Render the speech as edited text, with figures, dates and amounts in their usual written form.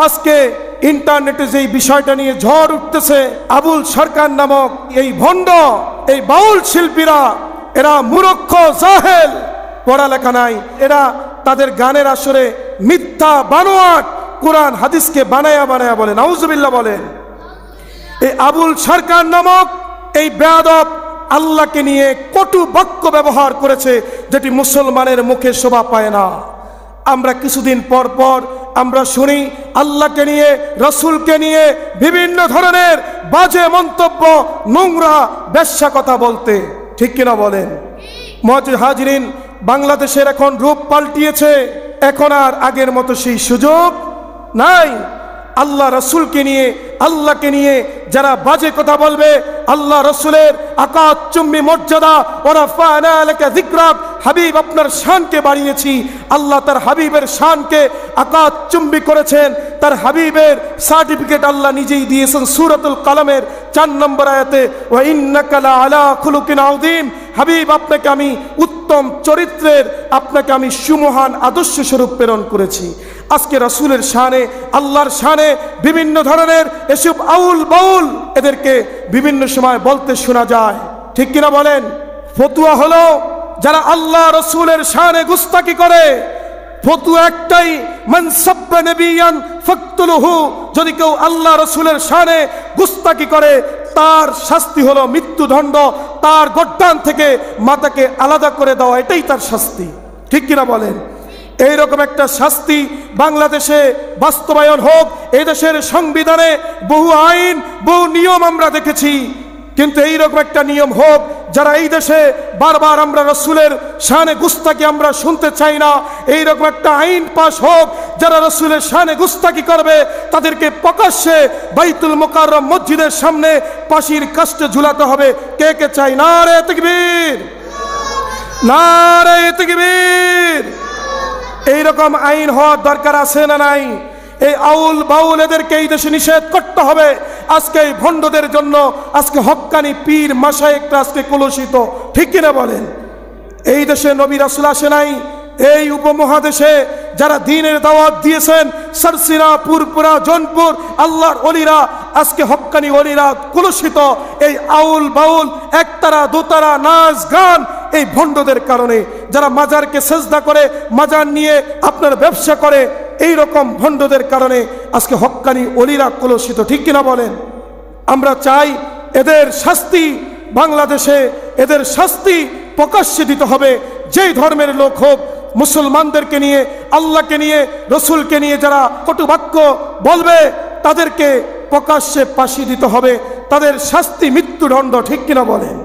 আজকে ইন্টারনেটে যেই বিষয়টা নিয়ে ঝড় উঠতেছে, আবুল সরকার নামক এই ভণ্ড, এই বাউল শিল্পীরা, এরা মূর্খ জাহেল, পড়ালেখা নাই, এরা তাদের গানের আসরে মিথ্যা বানোয়াট কোরআন হাদিসকে বানায়া বানায়া বলে, নাউজুবিল্লাহ বলেন। এই আবুল সরকার নামক এই বেয়াদব আল্লাহকে নিয়ে কটু বাক্য ব্যবহার করেছে, যেটি মুসলমানের মুখে শোভা পায় না। আমরা কিছুদিন পর পর আমরা শুনি আল্লাহকে নিয়ে, রসুলকে নিয়ে বিভিন্ন ধরনের বাজে মন্তব্য, নোংরা বেশ্যা কথা বলতে, ঠিক কিনা বলেন? মুআজ্জিজ হাজিরিন, বাংলাদেশের এখন রূপ পাল্টিয়েছে, এখন আর আগের মতো সেই সুযোগ নাই। আল্লাহ রসুলকে নিয়ে, আল্লাহকে নিয়ে যারা বাজে কথা বলবে, আল্লাহ রসুলের আকাশচুম্বী মর্যাদা, ওয়ারাফা'না লাকা যিকরাক, হাবিব আপনার শানকে বাড়িয়েছি, আল্লাহ তার হাবিবের শানকে আকাশচুম্বী করেছেন, তার হাবিবের সার্টিফিকেট আল্লাহ নিজেই দিয়েছেন সূরাতুল কালামের 4 নম্বর আয়াতে, ওয়া ইন্নাকা লাআলা খুলুকিন আযীম, হাবিব আপনাকে আমি উত্তম চরিত্রের, আপনাকে আমি সুমহান আদর্শ স্বরূপ প্রেরণ করেছি। আজকে রাসূলের শানে, আল্লাহর শানে বিভিন্ন ধরনের এসব আউল বাউল এদেরকে বিভিন্ন সময় বলতে শোনা যায়, ঠিক কিনা বলেন? ফতুয়া হলো যারা আল্লাহ রসুলের শানে গুস্তাকি করে, ফতুয়া একটাই, মান সাব্বা নবিয়ান ফাকতুলহু, যদি কেউ আল্লাহ রসুলের শানে গুস্তাকি করে তার শাস্তি হলো মৃত্যুদণ্ড, তার গর্দান থেকে মাথাকে আলাদা করে দেওয়া, এটাই তার শাস্তি, ঠিক কিনা বলেন? এইরকম একটা শাস্তি বাংলাদেশে বাস্তবায়ন হোক। এই দেশের সংবিধানে বহু আইন, বহু নিয়ম আমরা দেখেছি, কিন্তু এইরকম একটা নিয়ম হোক, যারা এই দেশে বারবার আমরা রসুলের শানে গুস্তাকি আমরা শুনতে চাই না, এইরকম একটা আইন পাশ হোক, যারা রসুলের শানে গুস্তাকি করবে তাদেরকে প্রকাশ্যে বাইতুল মুকাররম মসজিদের সামনে ফাঁসির কাস্টে ঝুলাতে হবে। কে কে চাই? নারে তাকবীর, নারে তাকবীর। এইরকম আইন হওয়ার দরকার আছে না নাই? এই আউল বাউল এদেরকে এই দেশে নিষেধ করতে হবে। আজকে এই ভণ্ডদের জন্য আজকে হক্কানি পীর মাশায়েখরা আজকে কলুষিত, ঠিক কিনা বলেন? এই দেশে নবী রাসূল আসে নাই, এই উপমহাদেশে যারা দ্বীনের দাওয়াত দিয়েছেন, সরসিনা, পুরপুরা, জৌনপুর, আল্লাহর ওলিরা, আজকে হক্কানি ওলিরা কলুষিত। এই আউল বাউল, একতারা, দোতারা, নাচ গান, এই ভণ্ডদের কারণে, যারা মাজারকে সেজদা করে, মাজার নিয়ে আপনার ব্যবসা করে, এই রকম ভণ্ডদের কারণে আজকে হক্কানি ওলিরা কলুষিত, ঠিক কিনা বলেন? আমরা চাই এদের শাস্তি বাংলাদেশে, এদের শাস্তি প্রকাশ্যে দিতে হবে। যেই ধর্মের লোক হোক, মুসলমানদেরকে নিয়ে, আল্লাহকে নিয়ে, রসুলকে নিয়ে যারা কটু বাক্য বলবে তাদেরকে প্রকাশ্যে ফাঁসি দিতে হবে, তাদের শাস্তি মৃত্যুদণ্ড, ঠিক কিনা বলেন?